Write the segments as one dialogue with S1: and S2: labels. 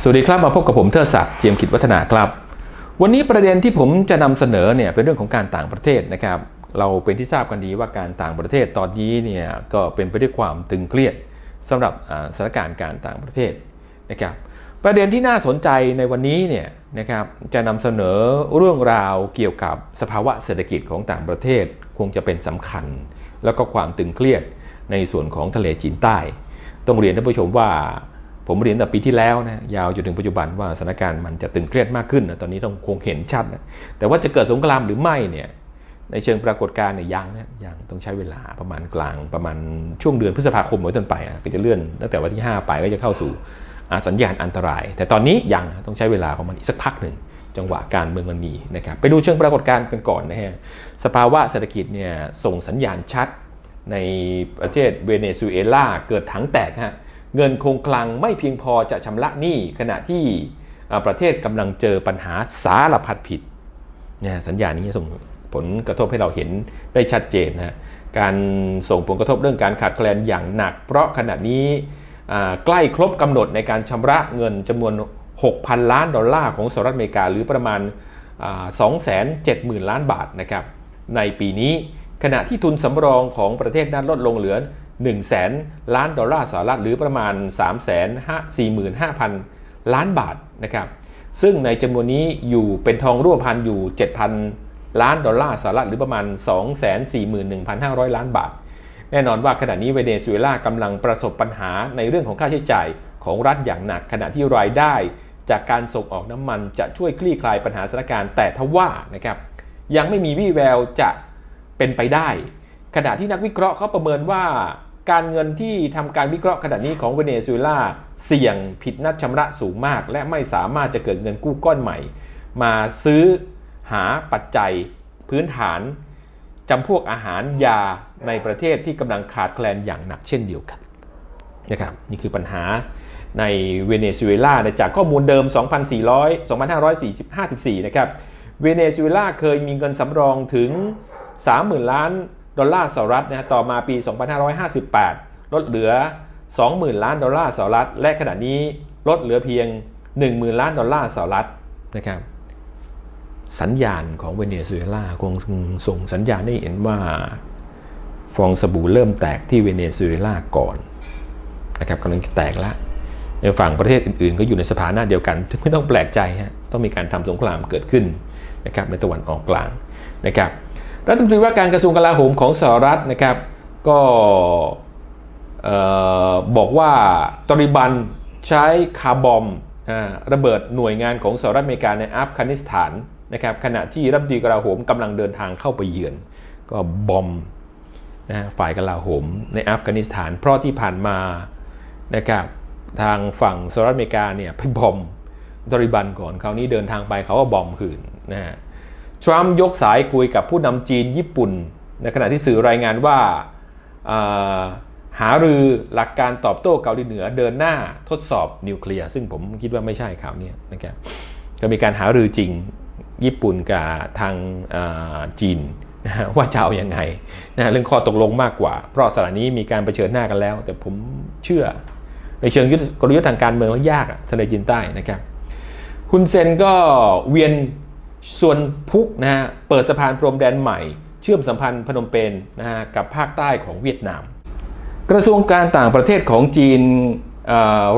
S1: สวัสดีครับมาพบกับผมเทิดศักดิ์เจียมกิจวัฒนาครับวันนี้ประเด็นที่ผมจะนำเสนอเนี่ยเป็นเรื่องของการต่างประเทศนะครับเราเป็นที่ทราบกันดีว่าการต่างประเทศตอนนี้เนี่ยก็เป็นไปด้วยความตึงเครียดสำหรับสถานการณ์การต่างประเทศนะครับประเด็นที่น่าสนใจในวันนี้เนี่ยนะครับจะนำเสนอเรื่องราวเกี่ยวกับสภาวะเศรษฐกิจของต่างประเทศคงจะเป็นสำคัญแล้วก็ความตึงเครียดในส่วนของทะเลจีนใต้ต้องเรียนท่านผู้ชมว่าผมเรียนแต่ปีที่แล้วนะยาวจนถึงปัจจุบันว่าสถานการณ์มันจะตึงเครียดมากขึ้นนะตอนนี้ต้องคงเห็นชัดนะแต่ว่าจะเกิดสงครามหรือไม่เนี่ยในเชิงปรากฏการณ์เนี่ยยังต้องใช้เวลาประมาณประมาณช่วงเดือนพฤษภาคมเป็นต้นไปก็จะเลื่อนตั้งแต่วันที่5ไปก็จะเข้าสู่สัญญาณอันตรายแต่ตอนนี้ยังต้องใช้เวลาของมันอีกสักพักหนึ่งจังหวะการเมืองมันมีนะครับไปดูเชิงปรากฏการณ์กันก่อนนะฮะสภาวะเศรษฐกิจเนี่ยส่งสัญญาณชัดในประเทศเวเนซุเอลาเกิดถังแตกฮะเงินคงคลังไม่เพียงพอจะชำระหนี้ขณะที่ประเทศกำลังเจอปัญหาสารพัดผิดเนี่ยสัญญาณนี้ส่งผลกระทบให้เราเห็นได้ชัดเจนนะการส่งผลกระทบเรื่องการขาดแคลนอย่างหนักเพราะขณะนี้ใกล้ครบกำหนดในการชำระเงินจำนวน 6,000 ล้านดอลลาร์ของสหรัฐอเมริกาหรือประมาณ270,000 ล้านบาทนะครับในปีนี้ขณะที่ทุนสำรองของประเทศนั้นลดลงเหลือ100,000 ล้านดอลลาร์สหรัฐหรือประมาณ345,000 ล้านบาทนะครับซึ่งในจำนวนนี้อยู่เป็นทองรูปพรรณอยู่ 7,000 ล้านดอลลาร์สหรัฐหรือประมาณ 241,500 ล้านบาทแน่นอนว่าขณะนี้เวเนซุเอลากำลังประสบปัญหาในเรื่องของค่าใช้จ่ายของรัฐอย่างหนักขณะที่รายได้จากการส่งออกน้ำมันจะช่วยคลี่คลายปัญหาสถานการณ์แต่ทว่านะครับยังไม่มีวี่แววจะเป็นไปได้ขณะที่นักวิเคราะห์เขาประเมินว่าการเงินที่ทำการวิเคราะห์ขณะนี้ของเวเนซุเอลาเสี่ยงผิดนัดชำระสูงมากและไม่สามารถจะเกิดเงินกู้ก้อนใหม่มาซื้อหาปัจจัยพื้นฐานจำพวกอาหารยาในประเทศที่กำลังขาดแคลนอย่างหนักเช่นเดียวกันนะครับนี่คือปัญหาในเวเนซุเอลาจากข้อมูลเดิม 2554 นะครับเวเนซุเอลาเคยมีเงินสำรองถึง 30,000 ล้านดอลลาร์สหรัฐนะต่อมาปี 2558 ลดเหลือ 20,000 ล้านดอลลาร์สหรัฐและขณะนี้ลดเหลือเพียง 10,000 ล้านดอลลาร์สหรัฐนะครับสัญญาณของเวเนซุเอลาคงส่งสัญญาณให้เห็นว่าฟองสบู่เริ่มแตกที่เวเนซุเอลาก่อนนะครับกำลังจะแตกแล้วในฝั่งประเทศอื่นๆก็อยู่ในสถานะเดียวกันไม่ต้องแปลกใจฮะต้องมีการทำสงครามเกิดขึ้นนะครับในตะวันออกกลางนะครับรัฐมนตรีว่าการกระทรวงกลาโหมของสหรัฐนะครับก็บอกว่าตาลิบันใช้คาร์บอมระเบิดหน่วยงานของสหรัฐอเมริกาในอัฟกานิสถานนะครับขณะที่รัฐมนตรีกลาโหมกำลังเดินทางเข้าไปเยือนก็บอมฝ่ายกลาโหมในอัฟกานิสถานเพราะที่ผ่านมานะครับทางฝั่งสหรัฐอเมริกาเนี่ยไปบอมตาลิบันก่อนคราวนี้เดินทางไปเขาก็บอมคืนนะฮะทรัมป์ยกสายคุยกับผู้นำจีนญี่ปุ่นในขณะที่สื่อรายงานว่าหารือหลักการตอบโต้เกาหลีเหนือเดินหน้าทดสอบนิวเคลียร์ซึ่งผมคิดว่าไม่ใช่ข่าวนี้นะครับก็มีการหารือจริงญี่ปุ่นกับทางจีนนะว่าจะเอาอย่างไงนะเรื่องข้อตกลงมากกว่าเพราะสถานีมีการเผชิญหน้ากันแล้วแต่ผมเชื่อในเชิงกลยุทธ์ทางการเมืองแล้วยากทะเลจีนใต้นะครับฮุนเซนก็เวียนส่วนพุกนะฮะเปิดสะพานพรมแดนใหม่เชื่อมสัมพันธ์พนมเปญนะฮะกับภาคใต้ของเวียดนามกระทรวงการต่างประเทศของจีน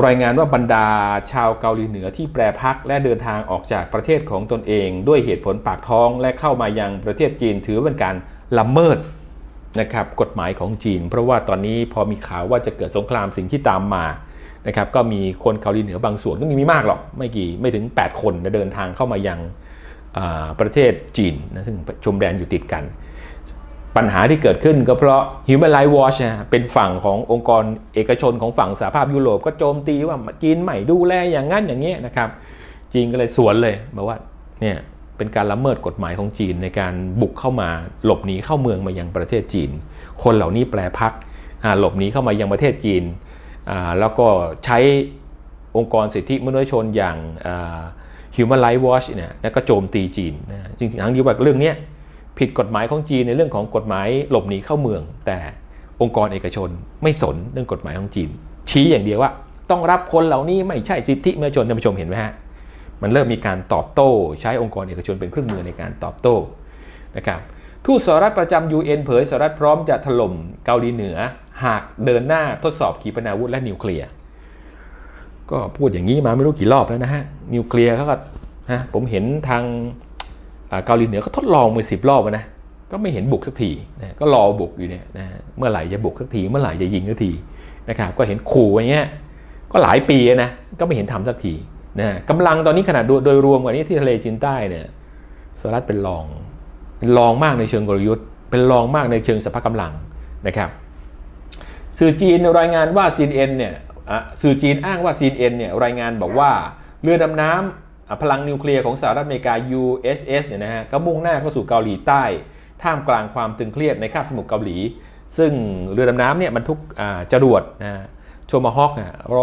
S1: รายงานว่าบรรดาชาวเกาหลีเหนือที่แปรพักและเดินทางออกจากประเทศของตนเองด้วยเหตุผลปากท้องและเข้ามายังประเทศจีนถือเป็นการละเมิดนะครับกฎหมายของจีนเพราะว่าตอนนี้พอมีข่าวว่าจะเกิดสงครามสิ่งที่ตามมานะครับก็มีคนเกาหลีเหนือบางส่วนก็ไม่มากหรอกไม่ถึง8คนเดินทางเข้ามายังประเทศจีนนะซึ่งชมแดนอยู่ติดกันปัญหาที่เกิดขึ้นก็เพราะ Human Rights Watch เป็นฝั่งขององค์กรเอกชนของฝั่งสหภาพยุโรปก็โจมตีว่าจีนไม่ดูแลอย่างนั้นอย่างนี้นะครับจีนก็เลยสวนเลยบอกว่าเนี่ยเป็นการละเมิดกฎหมายของจีนในการบุกเข้ามาหลบหนีเข้าเมืองมายังประเทศจีนคนเหล่านี้แปรพักหลบหนีเข้ามายังประเทศจีนแล้วก็ใช้องค์กรสิทธิมนุษยชนอย่าง Human Rights Watch เนี่ยแล้วก็โจมตีจีนนะจริงๆทั้งที่ว่าเรื่องนี้ผิดกฎหมายของจีนในเรื่องของกฎหมายหลบหนีเข้าเมืองแต่องค์กรเอกชนไม่สนเรื่องกฎหมายของจีนชี้อย่างเดียวว่า ต้องรับคนเหล่านี้ไม่ใช่สิทธิมนุษยชนท่านผู้ชมเห็นไหมฮะมันเริ่มมีการตอบโต้ใช้องค์กรเอกชนเป็นเครื่องมือในการตอบโต้นะครับทูตสหรัฐประจำ UN เผยสหรัฐพร้อมจะถล่มเกาหลีเหนือหากเดินหน้าทดสอบขีปนาวุธและนิวเคลียร์ก็พูดอย่างนี้มาไม่รู้กี่รอบแล้วนะฮะนิวเคลียร์เขาก็ผมเห็นทางเกาหลีเหนือก็ทดลองมา10 รอบนะก็ไม่เห็นบุกสักทีนะก็รอบุกอยู่เนี่ยนะเมื่อไหร่จะบุกสักทีเมื่อไหร่จะยิงสักทีนะครับก็เห็นขู่อย่างเงี้ยก็หลายปีนะก็ไม่เห็นทำสักทีนะกำลังตอนนี้ขนาดโดยรวมกว่านี้ที่ทะเลจีนใต้เนี่ยสหรัฐเป็นรองมากในเชิงกลยุทธ์เป็นรองมากในเชิงสภาพกำลังนะครับสื่อจีนรายงานว่า CNN เนี่ยสื่อจีนอ้างว่า CNN เนี่ยรายงานบอกว่าเรือดำน้ำพลังนิวเคลียร์ของสหรัฐอเมริกา USS เนี่ยนะฮะก็มุ่งหน้าเข้าสู่เกาหลีใต้ท่ามกลางความตึงเครียดในคาบสมุทรเกาหลีซึ่งเรือดำน้ำเนี่ยบรรทุกจรวดโชมาฮอค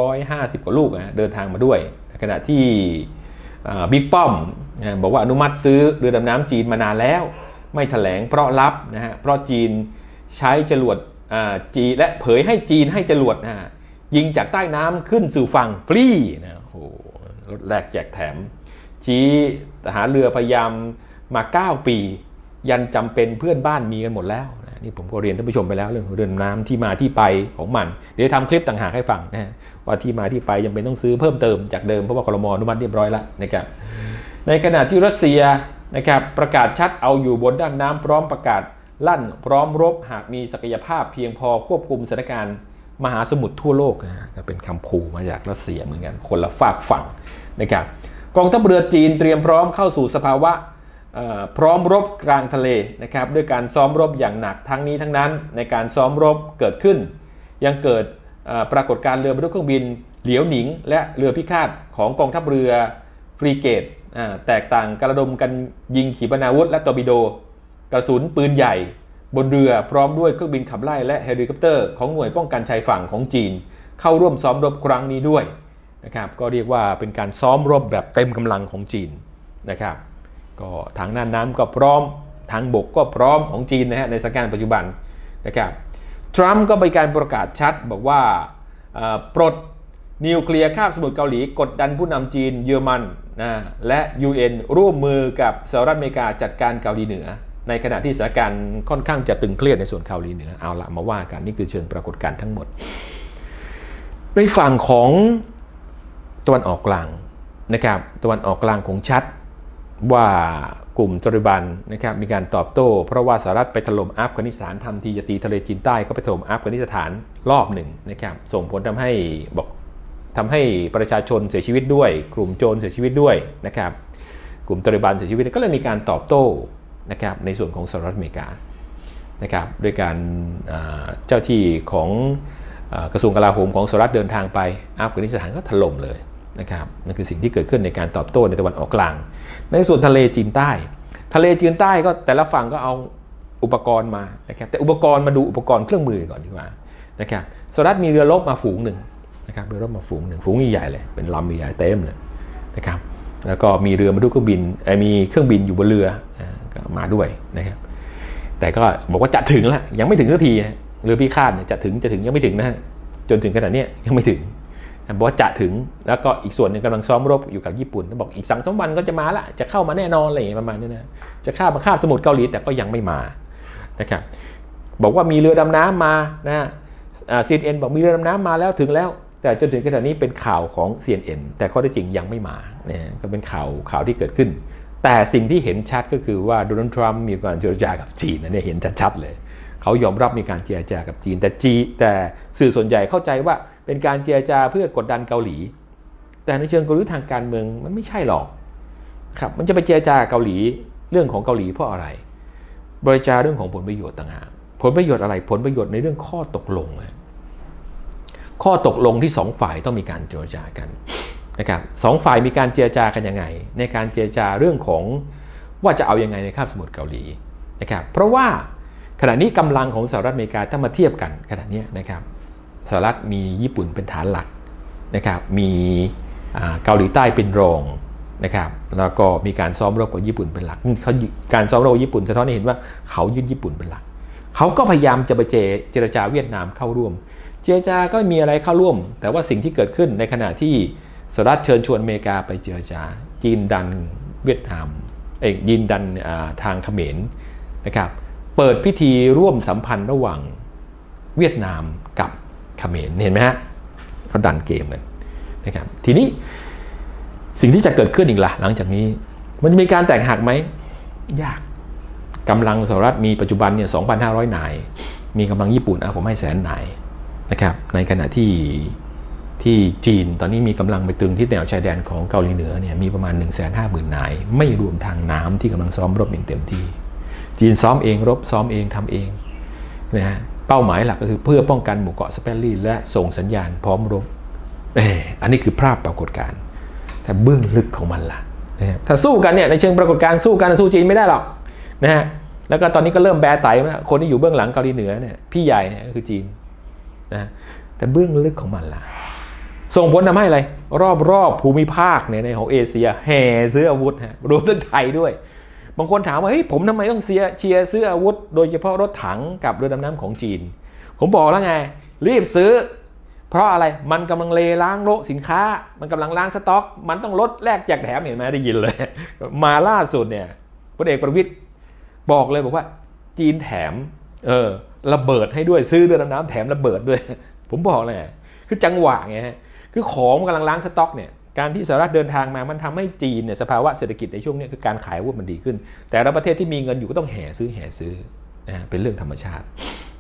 S1: 150 กว่าลูกเดินทางมาด้วยขณะที่บิ๊กป้อมบอกว่าอนุมัติซื้อเรือดำน้ำจีนมานานแล้วไม่แถลงเพราะลับนะฮะเพราะจีนใช้จรวดจีและเผยให้จีนให้จรวดยิงจากใต้น้ำขึ้นสู่ฝั่งฟรีนะโอ้โหรถแรกแจกแถมชี้ทหารเรือพยายามมา9 ปียันจำเป็นเพื่อนบ้านมีกันหมดแล้วนะนี่ผมก็เรียนท่านผู้ชมไปแล้วเรื่องของเรือดำน้ำที่มาที่ไปของมันเดี๋ยวทำคลิปต่างหากให้ฟังนะว่าที่มาที่ไปยังเป็นต้องซื้อเพิ่มเติมจากเดิมเพราะว่าครม.อนุมัติเรียบร้อยแล้วนะครับในขณะที่รัสเซียนะครับประกาศชัดเอาอยู่บนด้านน้ำพร้อมประกาศลั่นพร้อมรบหากมีศักยภาพเพียงพอควบคุมสถานการณ์มหาสมุทรทั่วโลกก็เป็นคำขู่มาจากรัสเซียเหมือนกันคนละฝากฝั่งนะครับกองทัพเรือจีนเตรียมพร้อมเข้าสู่สภาวะพร้อมรบกลางทะเลนะครับด้วยการซ้อมรบอย่างหนักทั้งนี้ทั้งนั้นในการซ้อมรบเกิดขึ้นยังเกิดปรากฏการณ์เรือบรรทุกเครื่องบินเหลียวหนิงและเรือพิฆาตของกองทัพเรือฟรีเกตแตกต่างกระดมกันยิงขีปนาวุธและตอร์ปิโดกระสุนปืนใหญ่บนเรือพร้อมด้วยเครื่องบินขับไล่และเฮลิคอปเตอร์ของหน่วยป้องกันชายฝั่งของจีนเข้าร่วมซ้อมรบครั้งนี้ด้วยนะครับก็เรียกว่าเป็นการซ้อมรบแบบเต็มกำลังของจีนนะครับก็ทางน่านน้ำก็พร้อมทางบกก็พร้อมของจีนนะฮะในสถานการณ์ปัจจุบันนะครับทรัมป์ก็มีการประกาศชัดบอกว่าปลดนิวเคลียร์คาบสมุทรเกาหลีกดดันผู้นำจีนเยอรมันนะและ UN ร่วมมือกับสหรัฐอเมริกาจัดการเกาหลีเหนือในขณะที่สถานการณ์ค่อนข้างจะตึงเครียดในส่วนเกาหลีเหนือเอาละมาว่ากันนี่คือเชิงปรากฏการณ์ทั้งหมดในฝั่งของตะวันออกกลางนะครับตะวันออกกลางของชัดว่ากลุ่มตาลิบันนะครับมีการตอบโต้เพราะว่าสหรัฐไปถล่มอัฟกานิสถานทำทีจะตีทะเลจีนใต้ก็ไปถล่มอัฟกานิสถานรอบหนึ่งนะครับส่งผลทำให้ประชาชนเสียชีวิตด้วยกลุ่มโจรเสียชีวิตด้วยนะครับกลุ่มตาลิบันเสียชีวิตก็เลยมีการตอบโต้นะครับในส่วนของสหรัฐอเมริกานะครับด้วยการเจ้าที่ของกระทรวงกลาโหมของสหรัฐเดินทางไปอัฟกานิสถานก็ถล่มเลยนะครับนั่นคือสิ่งที่เกิดขึ้นในการตอบโต้ในตะวันออกกลางในส่วนทะเลจีนใต้ก็แต่ละฝั่งก็เอาอุปกรณ์มานะครับแต่อุปกรณ์มาดูอุปกรณ์เครื่องมือก่อนดีกว่านะครับสหรัฐมีเรือรบมาฝูงหนึ่งนะครับเรือรบมาฝูงหนึ่งฝูงใหญ่ๆเลยเป็นลำใหญ่เต็มเลยนะครับแล้วก็มีเรือบรรทุกเครื่องบินมีเครื่องบินอยู่บนเรือก็มาด้วยนะครับแต่ก็บอกว่าจะถึงแล้วยังไม่ถึงสักทีเรือพิฆาตเนี่ยจะถึงยังไม่ถึงนะฮะจนถึงขนาดนี้ยังไม่ถึงบอกว่าจะถึงแล้วก็อีกส่วนหนึ่งกำลังซ้อมรบอยู่กับญี่ปุ่นบอกอีก2-3 วันก็จะมาละจะเข้ามาแน่นอนอะไรประมาณนี้นะจะข้ามมาคาบสมุทรเกาหลีแต่ก็ยังไม่มานะครับบอกว่ามีเรือดำน้ำมานะCNN บอกมีเรือดำน้ำมาแล้วถึงแล้วแต่จนถึงขณะนี้เป็นข่าวของ CNN แต่ข้อเท็จจริงยังไม่มาเนี่ยก็เป็นข่าวที่เกิดขึ้นแต่สิ่งที่เห็นชัดก็คือว่าโดนัลด์ทรัมป์มีการเจรจากับจีนเนี่ยเห็นชัดๆเลยเขายอมรับมีการเจรจากับจีนแต่สื่อส่วนใหญ่เข้าใจว่าเป็นการเจรจาเพื่อกดดันเกาหลีแต่ในเชิงกลยุทธ์ทางการเมืองมันไม่ใช่หรอกครับมันจะไปเจรจาเกาหลีเรื่องของเกาหลีเพราะอะไรบริจาเรื่องของผลประโยชน์ต่างหากผลประโยชน์อะไรผลประโยชน์ในเรื่องข้อตกลงที่2ฝ่ายต้องมีการเจรจากันนะครับ2ฝ่ายมีการเจรจากันยังไงในการเจรจาเรื่องของว่าจะเอายังไงในคาบสมุทรเกาหลีนะครับเพราะว่าขณะนี้กำลังของสหรัฐอเมริกาถ้ามาเทียบกันขณะนี้นะครับสหรัฐมีญี่ปุ่นเป็นฐานหลักนะครับมีเกาหลีใต้เป็นรองนะครับแล้วก็มีการซ้อมรบกับญี่ปุ่นเป็นหลักการซ้อมรบกับญี่ปุ่นสะท้อนให้เห็นว่าเขายึดญี่ปุ่นเป็นหลักเขาก็พยายามจะไปเจรจาเวียดนามเข้าร่วม เจรจาก็มีอะไรเข้าร่วมแต่ว่าสิ่งที่เกิดขึ้นในขณะที่สหรัฐเชิญชวนอเมริกาไปเจรจาจีนดันเวียดนามจีนดันทางเขมรนะครับเปิดพิธีร่วมสัมพันธ์ระหว่างเวียดนามกับเขมรเห็นไหมฮะเขาดันเกมกันนะครับทีนี้สิ่งที่จะเกิดขึ้นอีกล่ะหลังจากนี้มันจะมีการแตกหักไหมยากกำลังสหรัฐมีปัจจุบันเนี่ย 2,500 นายมีกำลังญี่ปุ่นผมให้100,000 นายนะครับในขณะที่จีนตอนนี้มีกำลังไปตรึงที่แนวชายแดนของเกาหลีเหนือเนี่ยมีประมาณ 150,000 นายไม่รวมทางน้ำที่กำลังซ้อมรบอย่างเต็มที่จีนซ้อมเองรบซ้อมเองทำเองนะฮะเป้าหมายหลักก็คือเพื่อป้องกันหมู่เกาะสเปรลี่และส่งสัญญาณพร้อมรบอันนี้คือภาพปรากฏการณ์แต่เบื้องลึกของมันล่ะนะถ้าสู้กันเนี่ยในเชิงปรากฏการณ์สู้กันสู้จีนไม่ได้หรอกนะฮะแล้วก็ตอนนี้ก็เริ่มแบไตแล้วคนที่อยู่เบื้องหลังเกาหลีเหนือเนี่ยพี่ใหญ่เนี่ยก็คือจีนนะแต่เบื้องลึกของมันล่ะส่งผลทำให้อะไรรอบภูมิภาคเนี่ยในของเอเชียแห่ซื้ออาวุธฮะรวมทั้งไทยด้วยบางคนถามว่าเฮ้ยผมทำไมต้องเชียร์ซื้ออาวุธโดยเฉพาะรถถังกับเรือดำน้ำของจีนผมบอกแล้วไงรีบซื้อเพราะอะไรมันกำลังล้างโลกสินค้ามันกำลังล้างสต็อกมันต้องลดแลกแจกแถมเห็นไหมได้ยินเลยมาล่าสุดเนี่ยพลเอกประวิตรบอกเลยบอกว่าจีนแถมระเบิดให้ด้วยซื้อเรือดำน้ำแถมระเบิดด้วยผมบอกเลยคือจังหวะไงฮะคือของมันกำลังล้างสต็อกเนี่ยการที่สหรัฐเดินทางมามันทำให้จีนเนี่ยสภาวะเศรษฐกิจในช่วงนี้คือการขายอาวุธมันดีขึ้นแต่ละประเทศที่มีเงินอยู่ก็ต้องแห่ซื้อนะเป็นเรื่องธรรมชาติ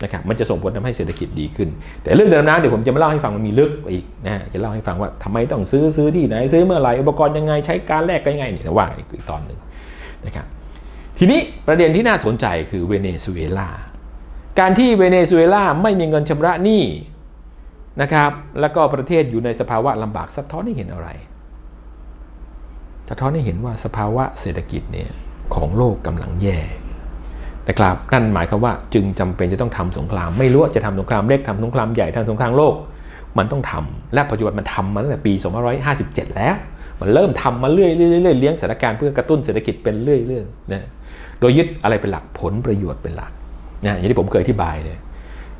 S1: นะครับมันจะส่งผลทำให้เศรษฐกิจดีขึ้นแต่เรื่องเดิมนะเดี๋ยวผมจะมาเล่าให้ฟังมันมีลึกอีกนะจะเล่าให้ฟังว่าทำไมต้องซื้อที่ไหนซื้อเมื่อไหร่อุปกรณ์ยังไงใช้การแลกกันยังไงนี่ว่าอีกตอนหนึ่งนะครับทีนี้ประเด็นที่น่าสนใจคือเวเนซุเอลาการที่เวเนซุเอลาไม่มีเงินชำระหนี้นะครับแล้วก็ประเทศอยู่ในสภาวะลำบากสะท้อนให้เห็นอะไรสะท้อนให้เห็นว่าสภาวะเศรษฐกิจเนี่ยของโลกกำลังแย่นะครับนั่นหมายความว่าจึงจำเป็นจะต้องทำสงครามไม่รู้ว่าจะทำสงครามเล็กทำสงครามใหญ่ทำสงครามโลกมันต้องทำและปัจจุบันมันทำมาตั้งแต่ปี2557แล้วมันเริ่มทำมาเรื่อยๆเลี้ยงสถานการณ์เพื่อกระตุ้นเศรษฐกิจเป็นเรื่อยๆนะโดยยึดอะไรเป็นหลักผลประโยชน์เป็นหลักนะอย่างที่ผมเคยอธิบายเนี่ย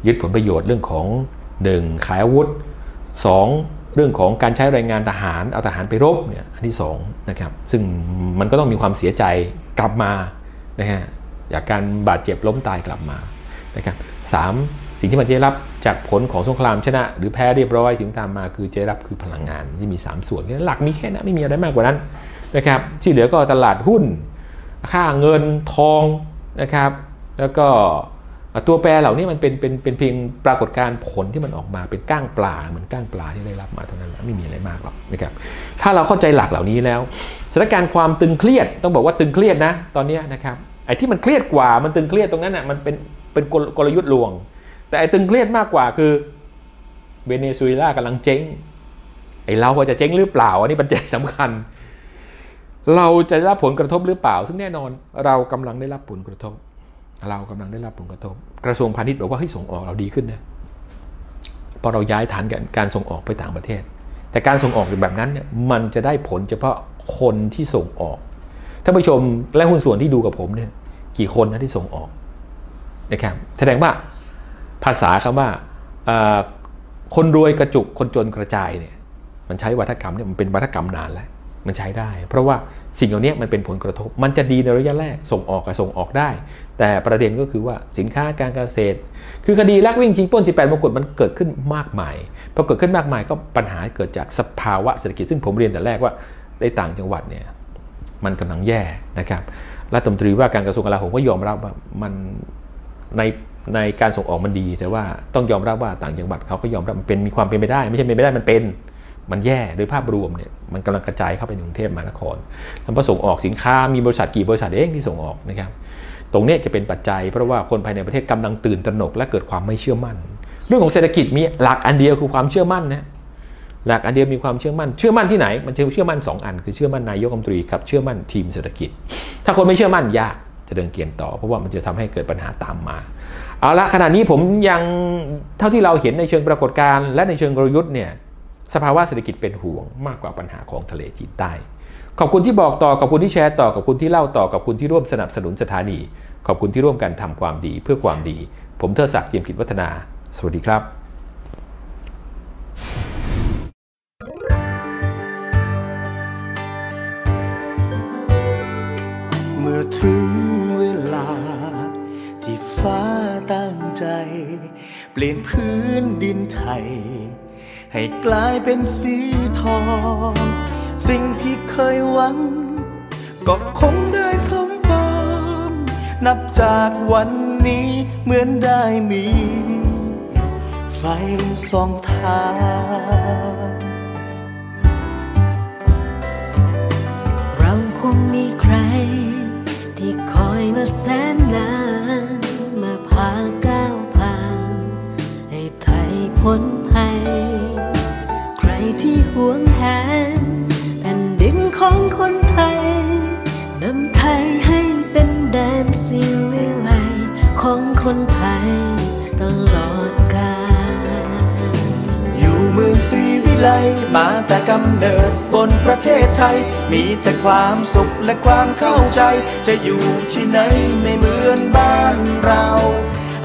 S1: ยึดผลประโยชน์เรื่องของ1ขายอาวุธ2เรื่องของการใช้แรงงานทหารเอาทหารไปรบเนี่ยอันที่2นะครับซึ่งมันก็ต้องมีความเสียใจกลับมานะฮะจากการบาดเจ็บล้มตายกลับมานะครับ3สิ่งที่มันจะได้รับจากผลของสงครามชนะหรือแพ้เรียบร้อยถึงตามมาคือจะได้รับคือพลังงานที่มี3ส่วนหลักมีแค่นั้นไม่มีอะไรมากกว่านั้นนะครับที่เหลือก็ตลาดหุ้นค่าเงินทองนะครับแล้วก็ตัวแปรเหล่านี้มันเป็นเพียงปรากฏการณ์ผลที่มันออกมาเป็นก้างปลาเหมือนก้างปลาที่ได้รับมาเท่านั้นแหละไม่มีอะไรมากหรอกนะครับถ้าเราเข้าใจหลักเหล่านี้แล้วสถานการณ์ความตึงเครียดต้องบอกว่าตึงเครียดนะตอนนี้นะครับไอ้ที่มันเครียดกว่ามันตึงเครียดตรงนั้นน่ะมันเป็นกลยุทธ์ลวงแต่ไอ้ตึงเครียดมากกว่าคือเวเนซุเอลากำลังเจ๊งไอ้เราจะเจ๊งหรือเปล่าอันนี้ปัจจัยสำคัญเราจะได้รับผลกระทบหรือเปล่าซึ่งแน่นอนเรากำลังได้รับผลกระทบกระทรวงพาณิชย์บอกว่าให้ส่งออกเราดีขึ้นนะพอเราย้ายฐานการส่งออกไปต่างประเทศแต่การส่งออกแบบนั้นเนี่ยมันจะได้ผลเฉพาะคนที่ส่งออกท่านผู้ชมและหุ้นส่วนที่ดูกับผมเนี่ยกี่คนนะที่ส่งออกนะครับแสดงว่าภาษาคำว่าคนรวยกระจุกคนจนกระจายเนี่ยมันใช้วัฒกรรมเนี่ยมันเป็นวัฒกรรมนานแล้วมันใช้ได้เพราะว่าสิ่งเหล่านี้มันเป็นผลกระทบมันจะดีในระยะแรกส่งออกกับส่งออกได้แต่ประเด็นก็คือว่าสินค้าการเกษตรคือคดีลักวิ่งชิงปล้น18 มงกุฎมันเกิดขึ้นมากมายพอเกิดขึ้นมากมายก็ปัญหาเกิดจากสภาวะเศรษฐกิจซึ่งผมเรียนแต่แรกว่าในต่างจังหวัดเนี่ยมันกำลังแย่นะครับรัฐมนตรีว่าการกระทรวงกลาโหมก็ยอมรับว่ามันในการส่งออกมันดีแต่ว่าต้องยอมรับว่าต่างจังหวัดเขาก็ยอมรับมันเป็นมีความเป็นไปได้ไม่ใช่เป็นไปได้มันแย่โดยภาพรวมเนี่ยมันกำลังกระจายเข้าไปในกรุงเทพมหานครแล้วพอส่งออกสินค้ามีบริษัทกี่บริษัทเองที่ส่งออกนะครับตรงนี้จะเป็นปัจจัยเพราะว่าคนภายในประเทศกำลังตื่นตระหนกและเกิดความไม่เชื่อมั่นเรื่องของเศรษฐกิจมีหลักอันเดียวคือความเชื่อมั่นนะหลักอันเดียวมีความเชื่อมั่นที่ไหนมันเชื่อมั่น2อันคือเชื่อมั่นนายกรัฐมนตรีกับเชื่อมั่นทีมเศรษฐกิจถ้าคนไม่เชื่อมั่นยากจะเดินเกมต่อเพราะว่ามันจะทำให้เกิดปัญหาตามมาเอาละขณะนี้ผมยังเท่าที่เราเห็นในเชิงปรากฏการณ์และในเชิงกลยุทธ์เนี่ยสภาวะเศรษฐกิจเป็นห่วงมากกว่าปัญหาของทะเลจีนใต้ขอบคุณที่บอกต่อขอบคุณที่แชร์ต่อขอบคุณที่เล่าต่อขอบคุณที่ร่วมสนับสนุนสถานีขอบคุณที่ร่วมกันทำความดีเพื่อความดีผมเทิดศักดิ์ เจียมกิจวัฒนาสวัสดีครับ
S2: เปลี่ยนพื้นดินไทยให้กลายเป็นสีทองสิ่งที่เคยหวังก็คงได้สมปองนับจากวันนี้เหมือนได้มีไฟส่องทาง
S3: เราคงมีใครที่คอยมาแสนนานมาพาก้าวผ่านให้ไทยพ้นภัยใครที่หวงแหนแผ่นดินของคนไทยนำไทยให้เป็นแดนสิวิไลของคนไทยตลอดกาล
S2: อยู่เมืองศรีวิไลมาแต่กำเนิดบนประเทศไทยมีแต่ความสุขและความเข้าใจจะอยู่ที่ไหนไม่เหมือนบ้านเรา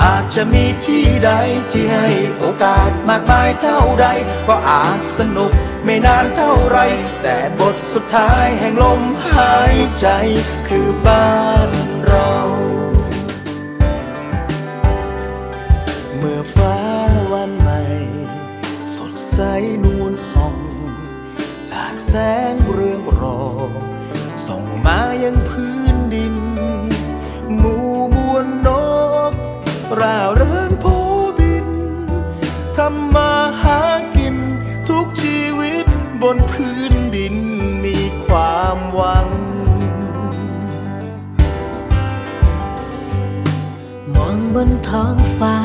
S2: อาจจะมีที่ใดที่ให้โอกาสมากมายเท่าใดก็อาจสนุกไม่นานเท่าไรแต่บทสุดท้ายแห่งลมหายใจคือบ้านเราเมื่อฟ้าวันใหม่สดใสนวลผ่องสาดแสงเรืองรองส่งมายังพื้นดินหมู่มวลนกร่าเริงโผบินทำมาหากินทุกชีวิตบนพื้นดินมีความหวัง
S3: มองบนท้องฟ้า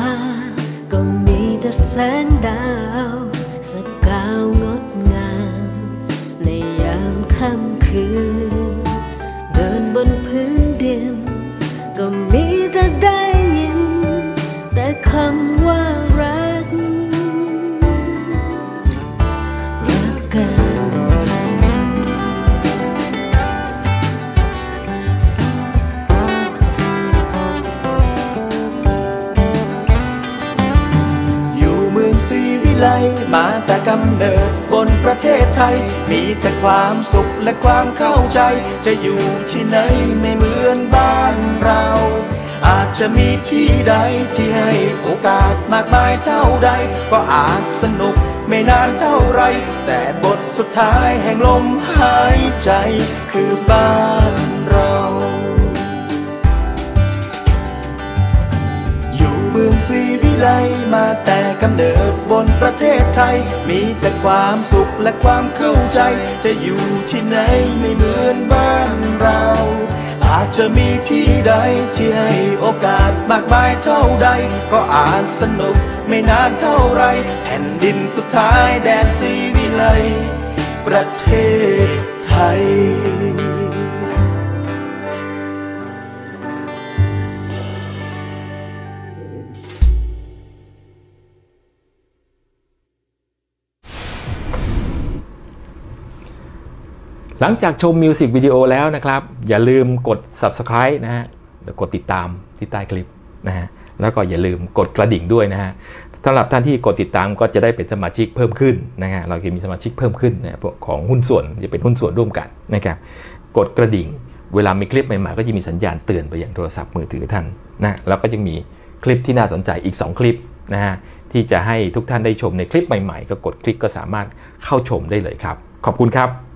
S3: ก็มีแต่แสงดาวสกาวงดงามในยามค่ำคืนเดินบนพื้นดินก็มีแต่ได้ยินแต่คำว่ารักกัน
S2: มาแต่กำเนิดบนประเทศไทยมีแต่ความสุขและความเข้าใจจะอยู่ที่ไหนไม่เหมือนบ้านเราอาจจะมีที่ใดที่ให้โอกาสมากมายเท่าใดก็อาจสนุกไม่นานเท่าไรแต่บทสุดท้ายแห่งลมหายใจคือบ้านเราเมืองศรีวิไลมาแต่กำเนิดบนประเทศไทยมีแต่ความสุขและความเข้าใจจะอยู่ที่ไหนไม่เหมือนบ้านเราอาจจะมีที่ใดที่ให้โอกาสมากมายเท่าใดก็อาจสนุกไม่นานเท่าไรแผ่นดินสุดท้ายแดนศรีวิไลประเทศไทย
S1: หลังจากชมมิวสิกวิดีโอแล้วนะครับอย่าลืมกด Subscribe นะฮะกดติดตามที่ใต้คลิปนะฮะแล้วก็อย่าลืมกดกระดิ่งด้วยนะฮะสำหรับท่านที่กดติดตามก็จะได้เป็นสมาชิกเพิ่มขึ้นนะฮะเราจะมีสมาชิกเพิ่มขึ้นนะพวกของหุ้นส่วนจะเป็นหุ้นส่วนร่วมกันนะครับกดกระดิ่งเวลามีคลิปใหม่ๆก็จะมีสัญญาณเตือนไปยังโทรศัพท์มือถือท่านนะแล้วก็ยังมีคลิปที่น่าสนใจอีก2คลิปนะฮะที่จะให้ทุกท่านได้ชมในคลิปใหม่ๆก็กดคลิกก็สามารถเข้าชมได้เลยครับขอบคุณครับ